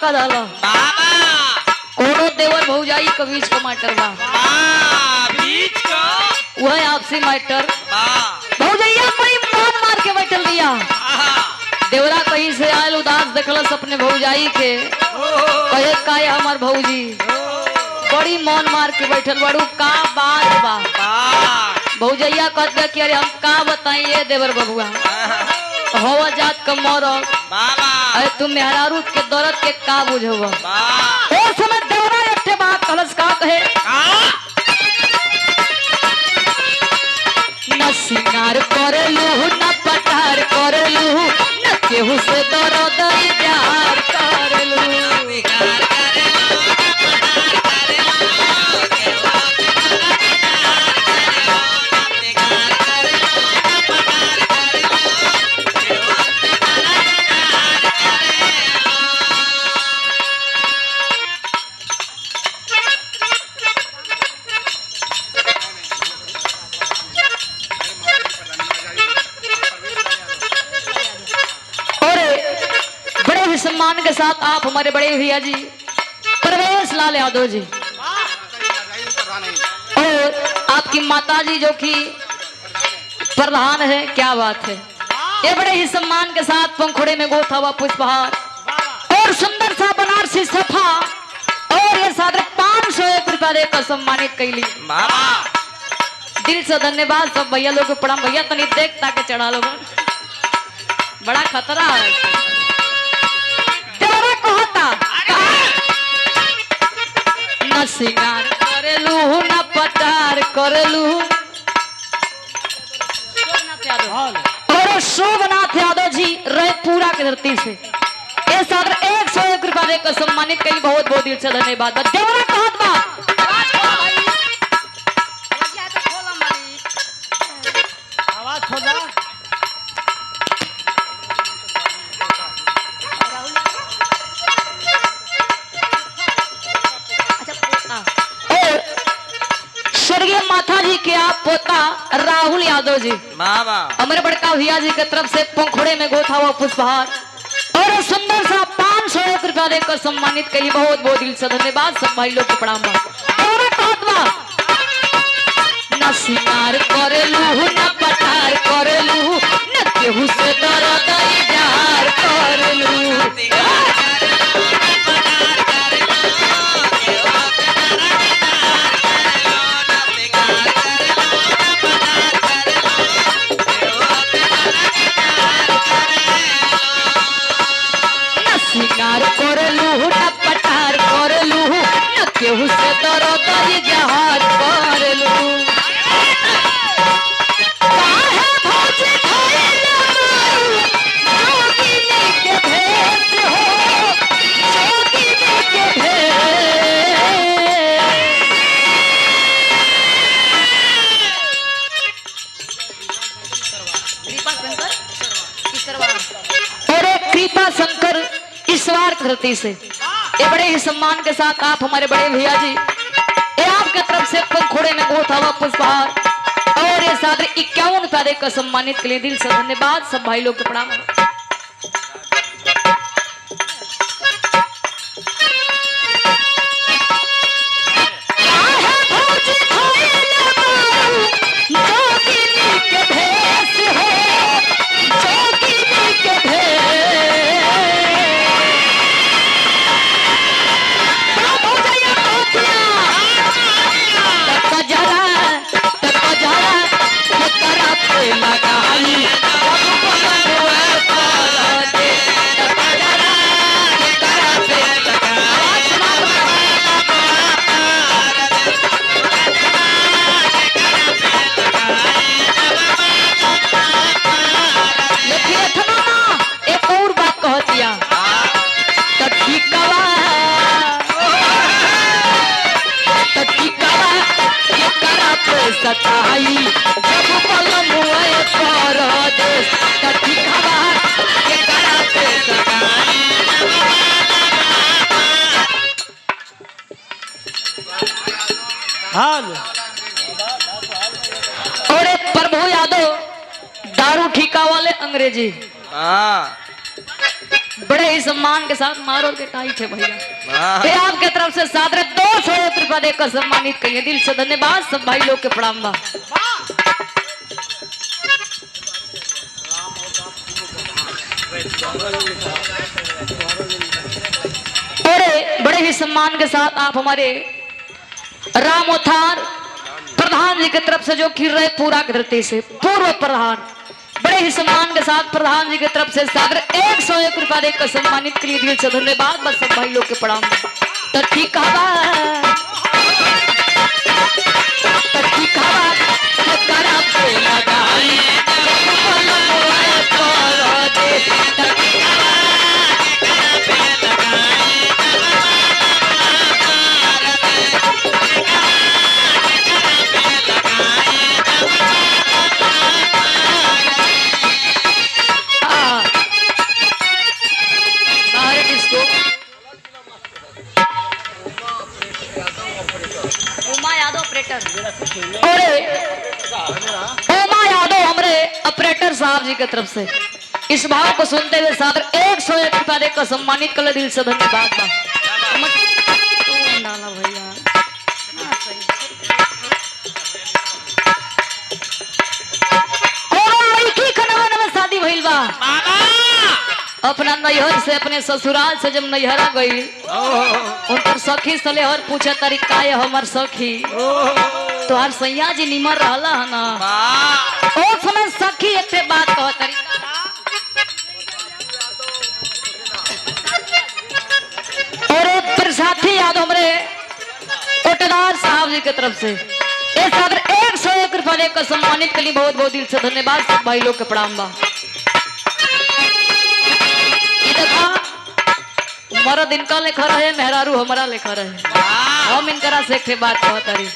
का डाला कोनो देवर भौजाई के बीच का मैटर बा बीच का वह आपसी मैटर भौजैया बड़ी मान मार के बैठल दिया देवरा कहीं से आयल उदास देखलस अपने भौजाई के कहे काहे हमार भौजी बड़ी मौन मार के बैठल बड़ू का बात बा भौजैया कहते कि अरे हम का बताइए देवर बबुआ हवा जात का मरल अरे तुम मेहरारू के दर्द के का बुझब ओ समय देवरा एक बात कहलस का कहे न सिंगार करलू न पटार करलू न केहू से दर्द इजार करलू सम्मान के साथ आप हमारे बड़े भैया जी परवेश लाल यादव जी और आपकी माता जी जो कि प्रधान है क्या बात है ये बड़े ही सम्मान के साथ पंखुड़े में गोथा हुआ पुष्पहार और सुंदर सा बनारसी सफा और ये सादर 501 रुपया देकर सम्मानित कैली दिल से धन्यवाद सब भैया लोग को प्रणाम भैया तनी देख ताके चढ़ा लोग बड़ा खतरा है न सिंगार करेलू न पटार करेलू और शोभनाथ यादव जी रहे पूरा की धरती से ये सादर 101 रुपया देकर सम्मानित कई बहुत बहुत दिल से धन्यवाद देवरा कहत बा आवाज खोला स्वर्गीय माता जी के आप पोता राहुल यादव जी हमारे बड़का भैया जी के तरफ से पंखुड़े में गोथा हुआ पुष्पहार और सुंदर सा 501 रुपया देकर सम्मानित कई बहुत बहुत दिल से धन्यवाद सब भाई लोग को प्रणाम न सिंगार करेलू न पटार करेलू न केहू से दर्द इजार करेलू सिंगार करलू न पटार करलू न केहू से दर्द इजार करलू काहे भौजी भइलू जोगिनी के भेष हो जोगिनी के भेष कृपा शंकर ईश्वर अरे कृपा शंकर ईश्वर धरती से ये बड़े ही सम्मान के साथ आप हमारे बड़े भैया जी ये आपके तरफ से पंखुड़े में गोथा हुआ पुष्पहार और ये सादर 51 रुपया देकर सम्मानित के लिए दिल से धन्यवाद सब भाई लोग को प्रणाम सताई जब पलम हुए परदेश कठी खबा के करा पे सताई हाल और प्रभु यादव दारू ठिका वाले अंग्रेजी बड़े ही सम्मान के साथ मारो के टाइट है भैया। ये आपके तरफ से सादर 201 रुपया देकर सम्मानित करिए, दिल से धन्यवाद। सब भाई लोग के प्रणाम बा। बड़े ही सम्मान के साथ आप हमारे रामोथार प्रधान जी की तरफ से जो खीर रहे पूरा धरती से पूर्व प्रधान, बड़े ही सम्मान के साथ प्रधान जी की तरफ से सागर 101 रुपया देकर सम्मानित के लिए दिल से धन्यवाद। बस सब भाई लोग के प्रणाम। तो ठीक उमा यादव हमारे ऑपरेटर साहब जी की तरफ से इस भाव को सुनते हुए सादर 101 रुपया देकर सम्मानित कर दिल से धन्यवाद। शादी भइल बा अपना नैहर से अपने ससुराल से जब नैहरा गई उनकर सखी सले और पूछे तरीका है हमार सखी तो हर सैया जी निमर रहला है ना ओ समय सखी एक बात कह तरीका और प्रसादी याद हमरे कोटदार साहब जी की तरफ से इस सादर 101 रुपया देकर सम्मानित के लिए बहुत बहुत दिल से धन्यवाद। सब भाई लोग के प्रणाम बा। मरद इनका लेखा रहे मेहरारू हमारा लेखा रहे हम इनकरा से एक बात कहत रही